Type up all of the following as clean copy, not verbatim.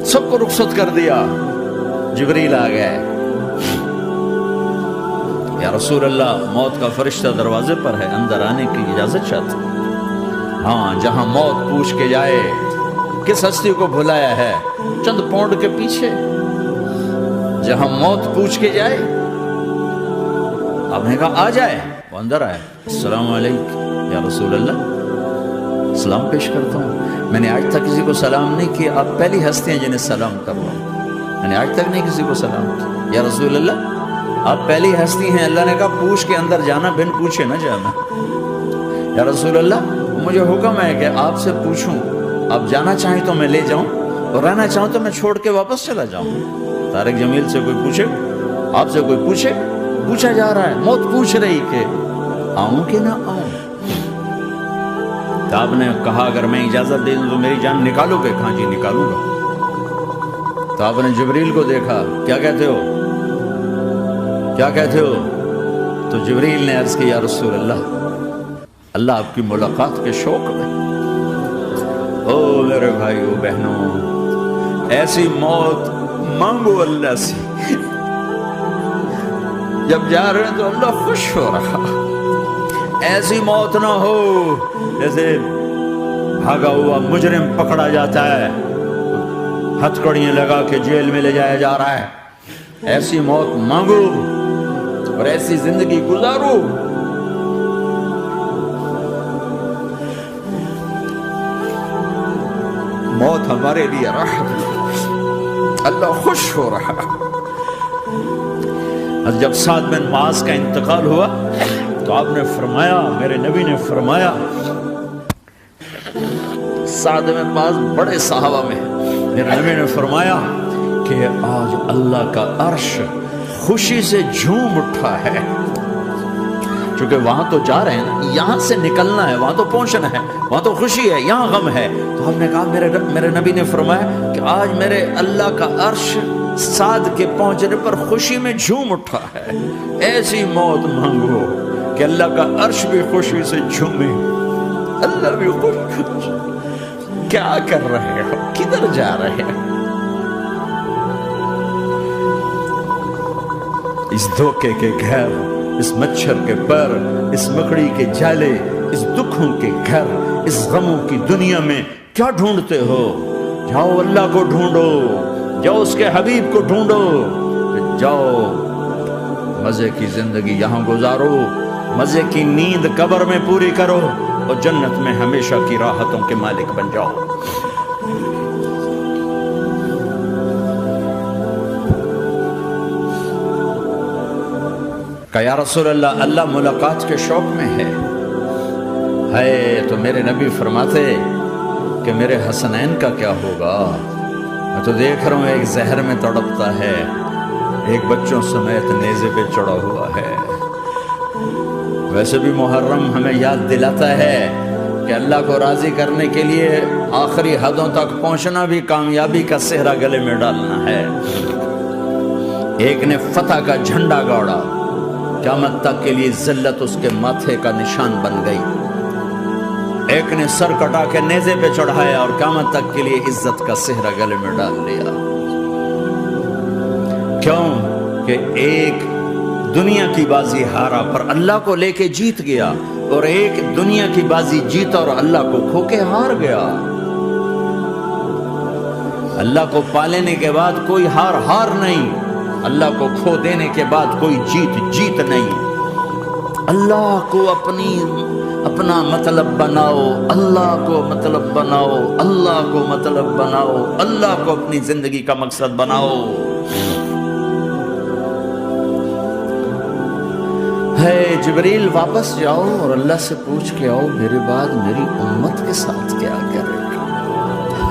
سب کو رخصت کر دیا. جبریل آ گئے. یا رسول اللہ موت کا فرشتہ دروازے پر ہے, اندر آنے کی اجازت چاہتا. ہاں, جہاں موت پوچھ کے جائے کس ہستی کو بھلایا ہے, چند پونڈ کے پیچھے جہاں موت پوچھ کے جائے. آپ نے کہا آ جائے, وہ اندر آئے. السلام علیکم یا رسول اللہ, سلام پیش کرتا ہوں. میں نے آج تک کسی کو سلام نہیں کیا, آپ پہلی ہستی ہیں جنہیں سلام کر رہا ہوں. میں نے آج تک نہیں کسی کو سلام کیا. یا رسول اللہ آپ پہلی ہستی ہیں. اللہ نے کہا پوچھ کے اندر جانا, بن پوچھے نہ جانا. یا رسول اللہ مجھے حکم ہے کہ آپ سے پوچھوں, آپ جانا چاہیں تو میں لے جاؤں, اور رہنا چاہوں تو میں چھوڑ کے واپس چلا جاؤں. طارق جمیل سے کوئی پوچھے, آپ سے کوئی پوچھے, پوچھا جا رہا ہے, موت پوچھ رہی کہ آؤں کہ نہ آؤں. تو آپ نے کہا اگر میں اجازت دے دوں تو میری جان نکالو گے؟ کہاں جی نکالوں گا. تو آپ نے جبریل کو دیکھا, کیا کہتے ہو, کیا کہتے ہو؟ تو جبریل نے عرض کی یا رسول اللہ اللہ آپ کی ملاقات کے شوق میں. او میرے بھائیو بہنوں, ایسی موت مانگو اللہ سے. جب جا رہے ہیں تو اللہ خوش ہو رہا. ایسی موت نہ ہو جیسے بھاگا ہوا مجرم پکڑا جاتا ہے, ہتھکڑیاں لگا کے جیل میں لے جایا جا رہا ہے. ایسی موت مانگو اور ایسی زندگی گزارو. موت ہمارے لیے رحمت, اللہ خوش ہو رہا. جب سعد بن معاذ کا انتقال ہوا تو آپ نے فرمایا, میرے نبی نے فرمایا, سعد بن معاذ بڑے صحابہ میں, میرے نبی نے فرمایا کہ آج اللہ کا عرش خوشی سے جھوم اٹھا ہے. چونکہ وہاں تو جا رہے ہیں نا, یہاں سے نکلنا ہے, وہاں تو پہنچنا ہے, وہاں تو خوشی ہے, یہاں غم ہے. تو ہم نے کہا میرے نبی نے فرمایا کہ آج میرے اللہ کا عرش سعد کے پہنچنے پر خوشی میں جھوم اٹھا ہے. ایسی موت مانگو کہ اللہ کا عرش بھی خوشی سے جھومے, اللہ بھی خوش. کیا کر رہے ہو, کدھر جا رہے ہیں؟ اس دھوکے کے گھر, اس مچھر کے پر, اس مکڑی کے جالے, اس دکھوں کے گھر, اس غموں کی دنیا میں کیا ڈھونڈتے ہو؟ جاؤ اللہ کو ڈھونڈو, جاؤ اس کے حبیب کو ڈھونڈو, جاؤ مزے کی زندگی یہاں گزارو, مزے کی نیند قبر میں پوری کرو, اور جنت میں ہمیشہ کی راحتوں کے مالک بن جاؤ. کہ یا رسول اللہ اللہ ملاقات کے شوق میں ہے. تو میرے نبی فرماتے کہ میرے حسنین کا کیا ہوگا؟ میں تو دیکھ رہا ہوں ایک زہر میں تڑپتا ہے, ایک بچوں سمیت نیزے پہ چڑھا ہوا ہے. ویسے بھی محرم ہمیں یاد دلاتا ہے کہ اللہ کو راضی کرنے کے لیے آخری حدوں تک پہنچنا بھی کامیابی کا صحرا گلے میں ڈالنا ہے. ایک نے فتح کا جھنڈا گاڑا, قیامت تک کے لیے ذلت اس کے ماتھے کا نشان بن گئی. ایک نے سر کٹا کے نیزے پہ چڑھایا اور قیامت تک کے لیے عزت کا صحرا گلے میں ڈال لیا. کیوں کہ ایک دنیا کی بازی ہارا پر اللہ کو لے کے جیت گیا, اور ایک دنیا کی بازی جیتا اور اللہ کو کھو کے ہار گیا. اللہ کو پالینے کے بعد کوئی ہار نہیں, اللہ کو کھو دینے کے بعد کوئی جیت نہیں. اللہ کو اپنا مطلب بناؤ, اللہ کو مطلب بناؤ, اللہ کو مطلب بناؤ, اللہ کو اپنی زندگی کا مقصد بناؤ. ہے جبریل واپس جاؤ اور اللہ سے پوچھ کے آؤ میرے بعد میری امت کے ساتھ کیا کرے گا.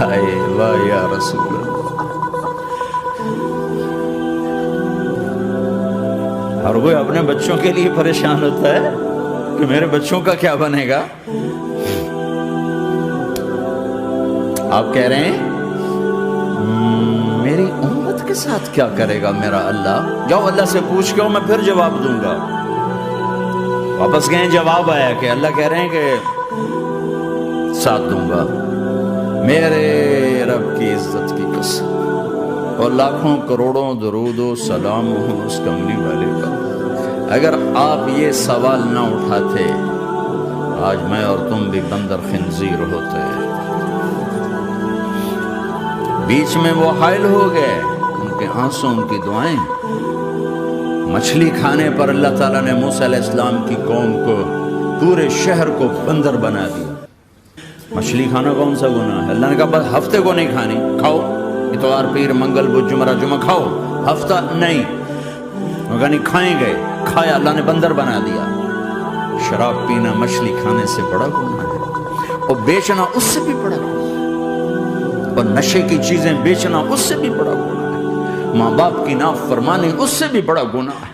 ہائے واہ یا رسول اللہ. اور کوئی اپنے بچوں کے لیے پریشان ہوتا ہے کہ میرے بچوں کا کیا بنے گا. آپ کہہ رہے ہیں میری امت کے ساتھ کیا کرے گا میرا اللہ. جاؤ اللہ سے پوچھ کے میں پھر جواب دوں گا. واپس گئے, جواب آیا کہ اللہ کہہ رہے ہیں کہ ساتھ دوں گا. میرے رب کی عزت کی قسم اور لاکھوں کروڑوں درود و سلام ہوں اس کملی والے پر۔ اگر آپ یہ سوال نہ اٹھاتے آج میں اور تم بھی بندر خنزیر ہوتے۔ بیچ میں وہ حائل ہو گئے، ان کے آنسوں ان کی دعائیں۔ مچھلی کھانے پر اللہ تعالیٰ نے موسیٰ علیہ السلام کی قوم کو، پورے شہر کو بندر بنا دیا۔ مچھلی کھانا کون سا گناہ ہے؟ اللہ نے کہا بس ہفتے کو نہیں کھانی، کھاؤ اتوار پیر منگل بدھ جمعہ جمعہ کھاؤ، ہفتہ نہیں۔ مگر نہیں کھائیں گے، کھایا، اللہ نے بندر بنا دیا۔ شراب پینا مچھلی کھانے سے بڑا گناہ ہے، اور بیچنا اس سے بھی بڑا گناہ ہے، اور نشے کی چیزیں بیچنا اس سے بھی بڑا گناہ ہے، ماں باپ کی نافرمانی اس سے بھی بڑا گناہ ہے۔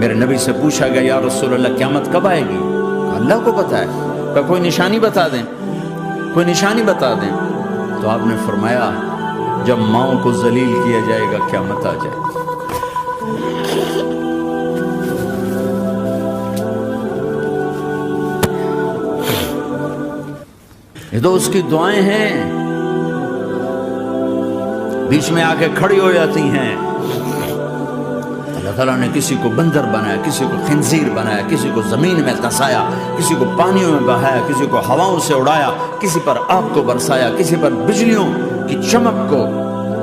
میرے نبی سے پوچھا گیا یا رسول اللہ قیامت کب آئے گی؟ اللہ کو پتہ ہے، کہ کوئی نشانی بتا دیں، کوئی نشانی بتا دیں۔ تو آپ نے فرمایا جب ماؤں کو ذلیل کیا جائے گا قیامت آ جائے گی۔ یہ تو اس کی دعائیں ہیں، بیچ میں آ کے کھڑی ہو جاتی ہیں۔ اللہ تعالیٰ نے کسی کو بندر بنایا، کسی کو خنزیر بنایا، کسی کو زمین میں دھسایا، کسی کو پانیوں میں بہایا، کسی کو ہواؤں سے اڑایا، کسی پر آگ کو برسایا، کسی پر بجلیوں کی چمک کو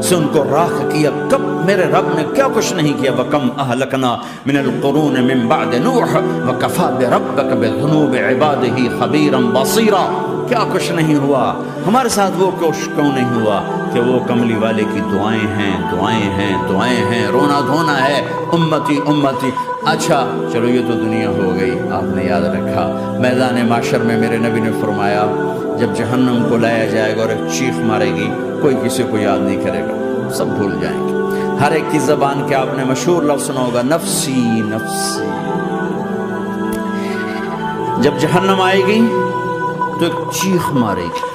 سے ان کو راکھ کیا۔ کب میرے رب نے کیا کچھ نہیں کیا۔ وَكَمْ أَهْلَكْنَا مِنَ الْقُرُونِ مِن بَعْدِ نُوحٍ وَكَفَىٰ بِرَبِّكَ بِذُنُوبِ عِبَادِهِ خَبِيرًا بَصِيرًا۔ کیا کچھ نہیں ہوا ہمارے ساتھ، وہ کچھ کیوں نہیں ہوا کہ وہ کملی والے کی دعائیں ہیں، دعائیں ہیں، دعائیں ہیں، رونا دھونا ہے، امتی امتی۔ اچھا چلو یہ تو دنیا ہو گئی، آپ نے یاد رکھا میدان معاشر میں میرے نبی نے فرمایا جب جہنم کو لایا جائے گا اور ایک چیخ مارے گی، کوئی کسی کو یاد نہیں کرے گا، سب بھول جائیں گے۔ ہر ایک کی زبان کے آپ نے مشہور لفظ سنا ہوگا نفسی نفسی۔ جب جہنم آئے گی تو ایک چیخ مارے گی،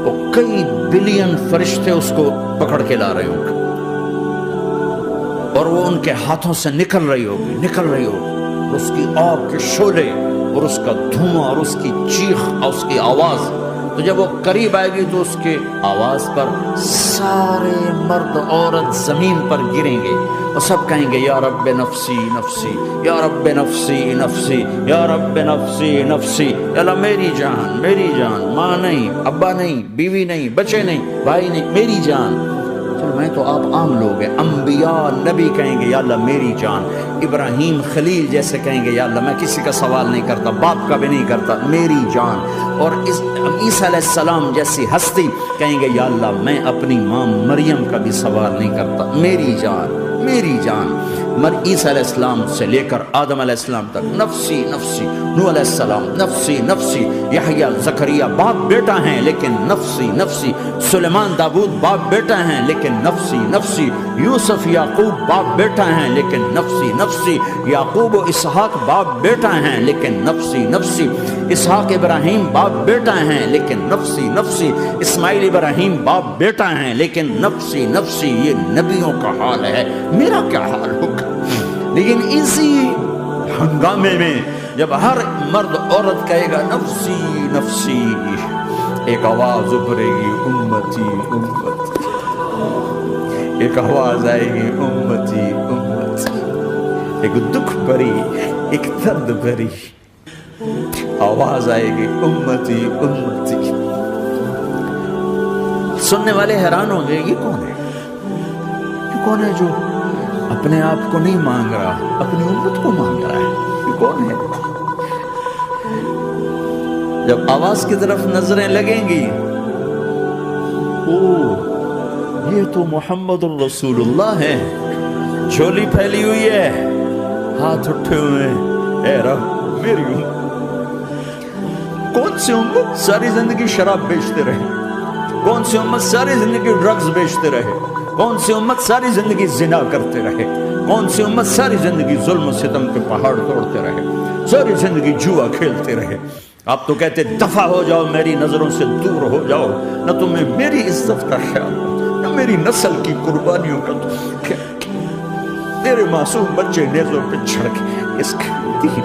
اور کئی بلین فرشتے اس کو پکڑ کے لا رہے ہوں گے، اور وہ ان کے ہاتھوں سے نکل رہی ہوگی، اور اس کی آگ کے شعلے اور اس کا دھواں اور اس کی چیخ اور اس کی آواز۔ تو جب وہ قریب آئے گی تو اس کے آواز پر سارے مرد عورت زمین پر گریں گے اور سب کہیں گے یا رب نفسی نفسی، یا رب نفسی نفسی، یا رب نفسی نفسی۔ یا اللہ میری جان، میری جان، ماں نہیں، ابا نہیں، بیوی نہیں، بچے نہیں، بھائی نہیں، میری جان۔ چلو میں تو آپ عام لوگ ہیں، انبیاء نبی کہیں گے یا اللہ میری جان، ابراہیم خلیل جیسے کہیں گے یا اللہ میں کسی کا سوال نہیں کرتا، باپ کا بھی نہیں کرتا، میری جان۔ اور عیسیٰ علیہ السلام جیسی ہستی کہیں گے یا اللہ میں اپنی ماں مریم کا بھی سوال نہیں کرتا، میری جان، میری جان۔ عیسیٰ علیہ السلام سے لے کر آدم علیہ السلام تک نفسی نفسی، نوح علیہ السلام نفسی نفسی، یحییٰ زکریا باپ بیٹا ہیں لیکن نفسی نفسی، سلیمان داؤد باپ بیٹا ہیں لیکن نفسی نفسی، یوسف یعقوب باپ بیٹا ہیں لیکن نفسی نفسی، یعقوب و اسحاق باپ بیٹا ہیں لیکن نفسی نفسی، اسحاق ابراہیم باپ بیٹا ہیں لیکن نفسی نفسی، اسماعیل ابراہیم باپ بیٹا ہیں لیکن نفسی نفسی۔ یہ نبیوں کا حال ہے، میرا کیا حال ہوگا؟ لیکن اسی ہنگامے میں جب ہر مرد عورت کہے گا نفسی نفسی، ایک آواز ابھرے گی امتی امتی، ایک آواز آئے گی امتی امتی، ایک دکھ بھری، ایک درد بھری آواز آئے گی امتی امتی۔ سننے والے حیران ہوں گے یہ کون ہے، یہ کون ہے جو اپنے آپ کو نہیں مانگ رہا، اپنی امت کو مانگ رہا ہے، یہ کون ہے؟ جب آواز کی طرف نظریں لگیں گی، یہ تو محمد الرسول اللہ ہے، جھولی پھیلی ہوئی ہے، ہاتھ اٹھے ہوئے ہیں، اے رب میری امت۔ کون سی امت ساری زندگی شراب بیچتے رہے، کون سی امت ساری زندگی ڈرگز بیچتے رہے، کون سی امت ساری زندگی زنا کرتے رہے، کون سی امت ساری زندگی ظلم و ستم کے پہاڑ توڑتے رہے، ساری زندگی جوا کھیلتے رہے۔ آپ تو کہتے دفع ہو جاؤ، میری نظروں سے دور ہو جاؤ، نہ تمہیں میری عزت کا خیال، نہ میری نسل کی قربانیوں کا میرے معصوم بچے نیزوں پہ چڑھ کے اس دین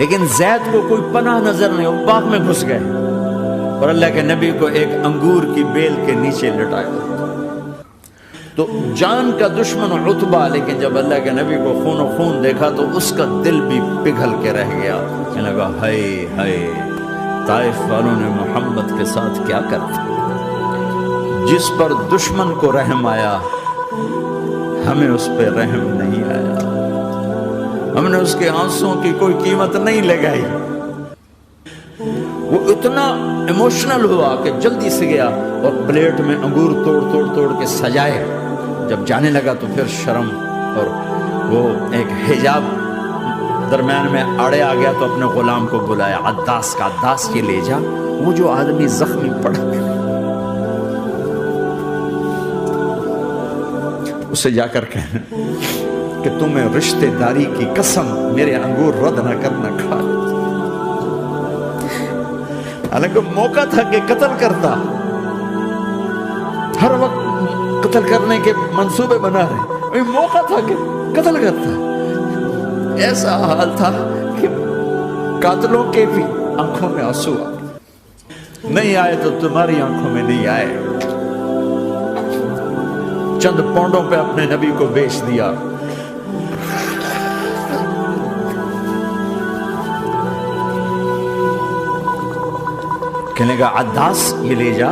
لیکن زید کو کوئی پناہ نظر نہیں، وہ باغ میں گھس گئے اور اللہ کے نبی کو ایک انگور کی بیل کے نیچے لٹایا۔ تو جان کا دشمن عتبہ، لیکن جب اللہ کے نبی کو خون و خون دیکھا تو اس کا دل بھی پگھل کے رہ گیا، کہنے لگا ہائے ہائے، طائف والوں نے محمد کے ساتھ کیا کر دیا۔ جس پر دشمن کو رحم آیا ہمیں اس پہ رحم نہیں آیا، ہم نے اس کے آنسوں کی کوئی قیمت نہیں لگائی۔ وہ اتنا ایموشنل ہوا کہ جلدی سے گیا اور پلیٹ میں انگور توڑ کے سجائے۔ جب جانے لگا تو پھر شرم اور وہ ایک حجاب درمیان میں آڑے آ گیا، تو اپنے غلام کو بلایا، عداس کا، عداس کے لے جا وہ جو آدمی زخمی پڑ گیا، اسے جا کر کہنا کہ تمہیں رشتہ داری کی قسم میرے انگور رد نہ کرنا کھا۔ حالانکہ موقع تھا کہ قتل کرتا، ہر وقت قتل کرنے کے منصوبے بنا رہے، موقع تھا کہ قتل کرتا۔ ایسا حال تھا کہ قاتلوں کے بھی آنکھوں میں آنسو آئے، نہیں آئے تو تمہاری آنکھوں میں نہیں آئے۔ چند پونڈوں پہ اپنے نبی کو بیچ دیا۔ کہنے کا عداس یہ لے جا،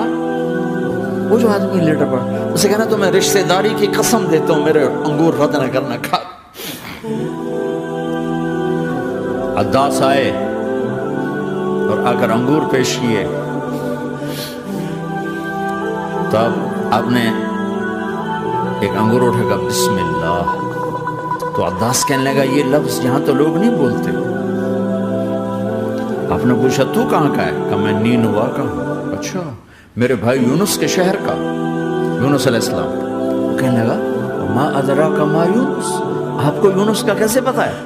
وہ جو آدمی لیٹا پڑا، اسے کہنا تو میں رشتہ داری کی قسم دیتا ہوں میرے انگور رد نہ کرنا کھا۔ عداس آئے اور آ کر انگور پیش کیے، تب آپ نے ایک انگور اٹھا کر بسم اللہ، تو عداس کہنے لگا یہ لفظ یہاں تو لوگ نہیں بولتے۔ آپ نے پوچھا تو کہاں کا ہے؟ کہا میں نینوا کا ہوں۔ اچھا، میرے بھائی یونس کے شہر کا، یونس علیہ السلام۔ کہنے لگا ما ادراک ما یونس، آپ کو یونس کا کیسے پتا ہے؟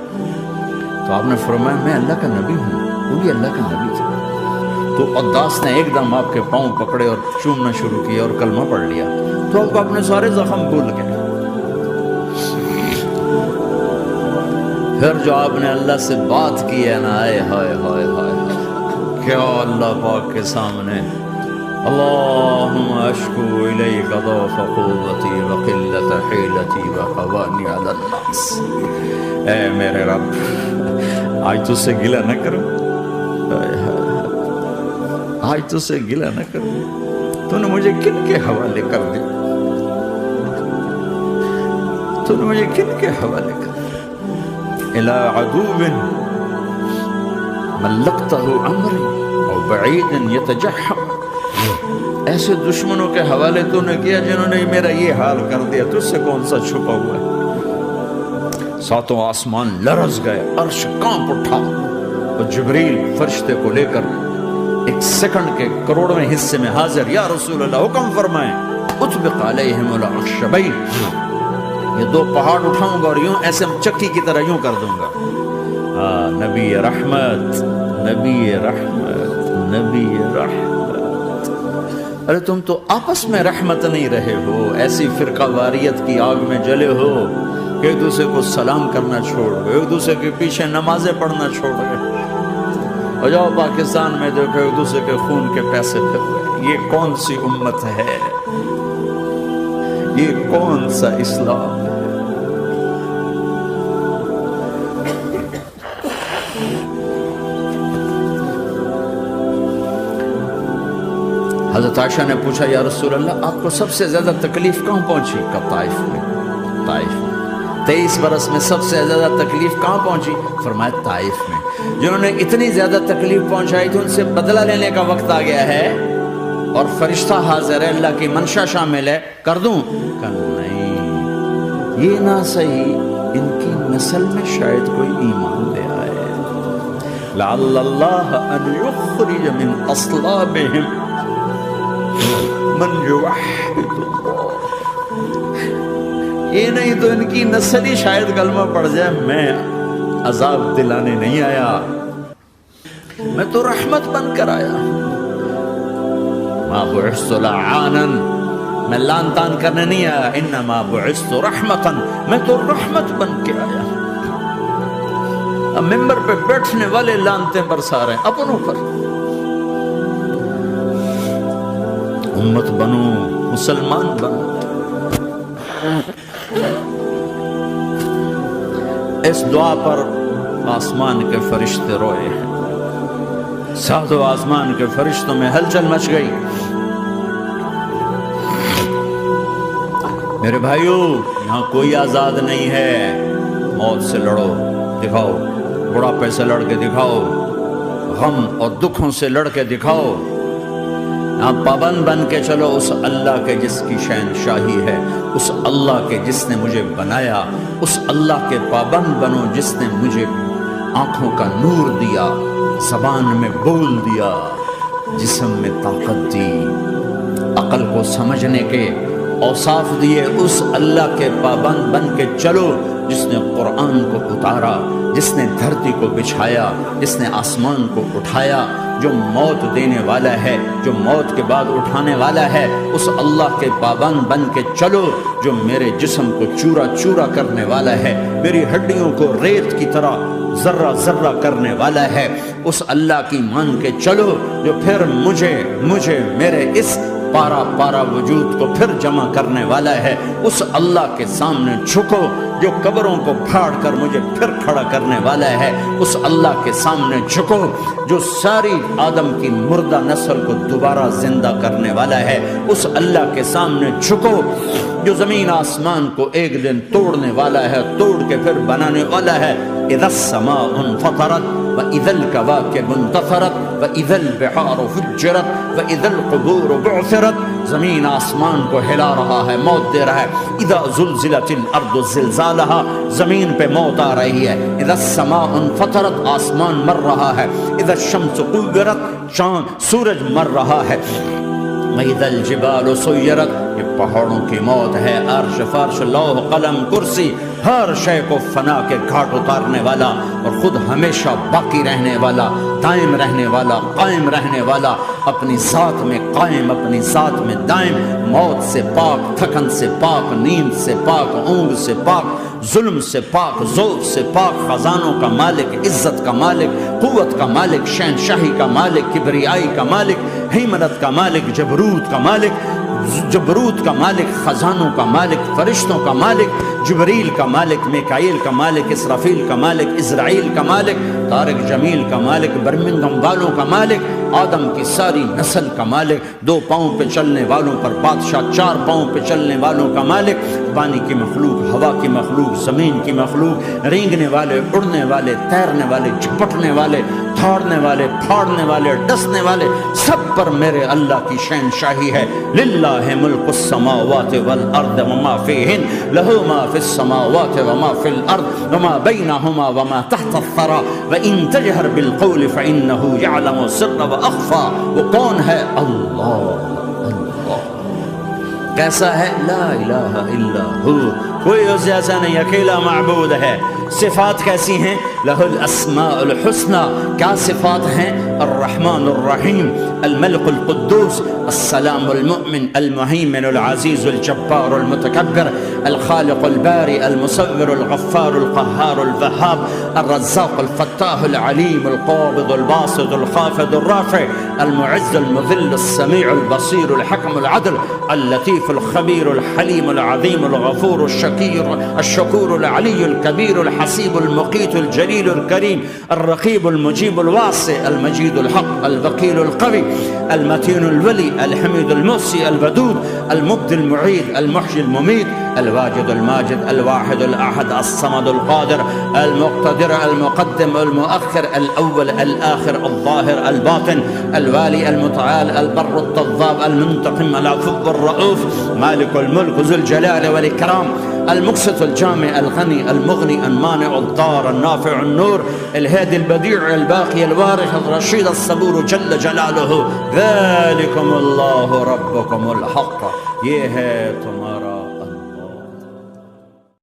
تو آپ نے فرمایا میں اللہ کا نبی ہوں، وہ بھی اللہ کا نبی تھا۔ تو عداس نے ایک دم آپ کے پاؤں پکڑے اور چومنا شروع کیا اور کلمہ پڑھ لیا، تو آپ کو اپنے سارے زخم بھول گئے۔ پھر جو آپ نے اللہ سے بات کی ہے نا، آئے ہائے ہائے ہائے، کیا اللہ پاک کے سامنے اللہم اشکو الیک ضعف قوتی وقلت حیلتی وحوانی علی الناس، اے میرے رب آج تجھ سے گلہ نہ کروں، آج تجھ سے گلہ نہ کروں، تو نے مجھے کن کے حوالے کر دیا، تو نے مجھے کن کے حوالے کر دیا، الی عدو ملکتہ امری اور بعید یتجحم، ایسے دشمنوں کے حوالے تو نے کیا جنہوں نے میرا یہ حال کر دیا، تجھ سے کون سا چھپا ہوا ہے۔ ساتوں آسمان لرز گئے، عرش کانپ اٹھا، اور جبریل فرشتے کو لے کر ایک سیکنڈ کے کروڑویں حصے میں حاضر، یا رسول اللہ حکم فرمائیں اطبق علیہم العشبین، یہ دو پہاڑ اٹھاؤں گا اور یوں ایسے چکی کی طرح یوں کر دوں گا۔ نبی رحمت، نبی رحمت، نبی رحمت۔ ارے تم تو آپس میں رحمت نہیں رہے ہو، ایسی فرقہ واریت کی آگ میں جلے ہو کہ ایک دوسرے کو سلام کرنا چھوڑ گئے، ایک دوسرے کے پیچھے نمازیں پڑھنا چھوڑ گئے، اور جاؤ پاکستان میں دیکھو ایک دوسرے کے خون کے پیسے پھر رہے۔ یہ کون سی امت ہے؟ یہ کون سا اسلام ہے؟ حضرت عائشہ نے پوچھا یا رسول اللہ آپ کو سب سے زیادہ تکلیف کہاں پہنچی؟ کہ طائف میں، طائف میں۔ 23 برس میں سب سے زیادہ تکلیف کہاں پہنچی؟ فرمایا طائف میں۔ جنہوں نے اتنی زیادہ تکلیف پہنچائی تو ان سے بدلہ لینے کا وقت آ گیا ہے، اور فرشتہ حاضر ہے، اللہ کی منشا شامل ہے، کر دوں؟ کہ نہیں، یہ نہ صحیح، ان کی نسل میں شاید کوئی ایمان لے آئے، لعل اللہ ان یخرج من اصلابہم من یوحد اللہ، یہ نہیں تو ان کی نسل ہی شاید کلمہ پڑھ جائے۔ میں عذاب دلانے نہیں آیا، میں تو رحمت بن کر آیا۔ ما بعثت لعانا، میں لان تان کرنے نہیں آیا، انما بعثت رحمتا، میں تو رحمت بن کے آیا۔ اب ممبر پہ بیٹھنے والے لانتیں برسا رہے ہیں اپنوں پر. امت بنو، مسلمان بنو. اس دعا پر آسمان کے فرشتے روئے ہیں. ساتوں آسمان کے فرشتوں میں ہلچل مچ گئی. میرے بھائیوں، یہاں کوئی آزاد نہیں ہے. موت سے لڑو، دکھاؤ. بڑھاپے سے لڑ کے دکھاؤ. غم اور دکھوں سے لڑ کے دکھاؤ. یہاں پابند بن کے چلو اس اللہ کے جس کی شہنشاہی ہے، اس اللہ کے جس نے مجھے بنایا. اس اللہ کے پابند بنو جس نے مجھے آنکھوں کا نور دیا، زبان میں بول دیا، جسم میں طاقت دی، عقل کو سمجھنے کے اوصاف دیے. اس اللہ کے پابند بن کے چلو جس نے قرآن کو اتارا، جس نے دھرتی کو بچھایا، جس نے آسمان کو اٹھایا، جو موت دینے والا ہے، جو موت کے بعد اٹھانے والا ہے. اس اللہ کے پابند بن کے چلو جو میرے جسم کو چورا چورا کرنے والا ہے، میری ہڈیوں کو ریت کی طرح ذرہ ذرہ کرنے والا ہے. اس اللہ کی مان کے چلو جو پھر مجھے میرے اس پارا پارا وجود کو پھر جمع کرنے والا ہے. اس اللہ کے سامنے جھکو جو قبروں کو پھاڑ کر مجھے پھر کھڑا کرنے والا ہے. اس اللہ کے سامنے جھکو جو ساری آدم کی مردہ نسل کو دوبارہ زندہ کرنے والا ہے. اس اللہ کے سامنے جھکو جو زمین آسمان کو ایک دن توڑنے والا ہے، توڑ کے پھر بنانے والا ہے. اذا السماء انفطرت واذا الكواكب انتثرت واذا البحار فجرت واذا القبور بعثرت. زمین آسمان کو ہلا رہا ہے، موت دے رہا ہے. اذا زلزلت الارض زلزالها، زمین پہ موت آ رہی ہے. اذا السماء انفطرت، آسمان مر رہا ہے. اذا الشمس كورت، چاند سورج مر رہا ہے. وَإِذَا الْجِبَالُ سُيِّرَتْ، یہ پہاڑوں کی موت ہے. عرش فرش لوح قلم کرسی، ہر شے کو فنا کے گھاٹ اتارنے والا اور خود ہمیشہ باقی رہنے والا، دائم رہنے والا، قائم رہنے والا، اپنی ذات میں قائم، اپنی ذات میں دائم. موت سے پاک، تھکن سے پاک، نیند سے پاک، اونگ سے پاک، ظلم سے پاک، ذوق سے پاک، خزانوں کا مالک، عزت کا مالک، قوت کا مالک، شہنشاہی کا مالک، کبریائی کا مالک، ہیمنت کا مالک، جبروت کا مالک، خزانوں کا مالک، فرشتوں کا مالک، جبریل کا مالک، میکائیل کا مالک، اسرافیل کا مالک، اسرائیل کا مالک، طارق جمیل کا مالک، برمنگھم والوں کا مالک، آدم کی ساری نسل کا مالک، 2 پاؤں پہ چلنے والوں پر بادشاہ، 4 پاؤں پہ چلنے والوں کا مالک، پانی کی مخلوق، ہوا کی مخلوق، زمین کی مخلوق، رینگنے والے، اڑنے والے، تیرنے والے، جھپٹنے والے، دھاڑنے والے، پھاڑنے والے، ڈسنے والے، سب پر میرے اللہ کی شہنشاہی ہے. للہ ملک السماوات والارض وما فیہن، لہ ما فی السماوات وما فی الارض وما بینہما وما تحت الثری وان تجہر بالقول فانہ یعلم السر واخفی. وہ کون ہے؟ اللہ. کیسا ہے؟ لا الہ الا ہو، کوئی اس جیسا نہیں، اکیلا معبود ہے. صفات کیسی ہیں؟ لہ الاسماء الحسنى. کیا صفات ہیں؟ الرحمن الرحیم، الملک القدوس، السلام المؤمن، المہیمن العزیز الجبار المتکبر، الخالق الباری المصور الغفار القہار الوہاب، الرزاق الفتاح العلیم القابض الباسط الخافض الرافع، المعز المذل السمیع البصیر الحکم العدل، اللطیف الخبیر الحلیم العظیم الغفور الشکور العلی الکبیر الحسیب المقیت الجلیل الکریم، الرقیب المجیب الواسع، المجید الحق، الوکیل القوی، المتین الولی، الحمید المحصی، الودود، المبدی المعید، المحیی الممید، الواجد الماجد، الواحد الأحد، الصمد القادر، المقتدر، المقدم، المؤخر، الأول، الآخر، الظاهر، الباطن، الوالي، المتعال، البر التواب، المنتقم، العفو الرؤوف، مالك الملك ذو الجلال والإكرام، المقسط الجامع الغني المغني المانع الضار النافع النور، الهادي البديع الباقي الوارث الرشيد الصبور جل جلاله. ذلكم الله ربكم الحق، یہ ہے تمہارا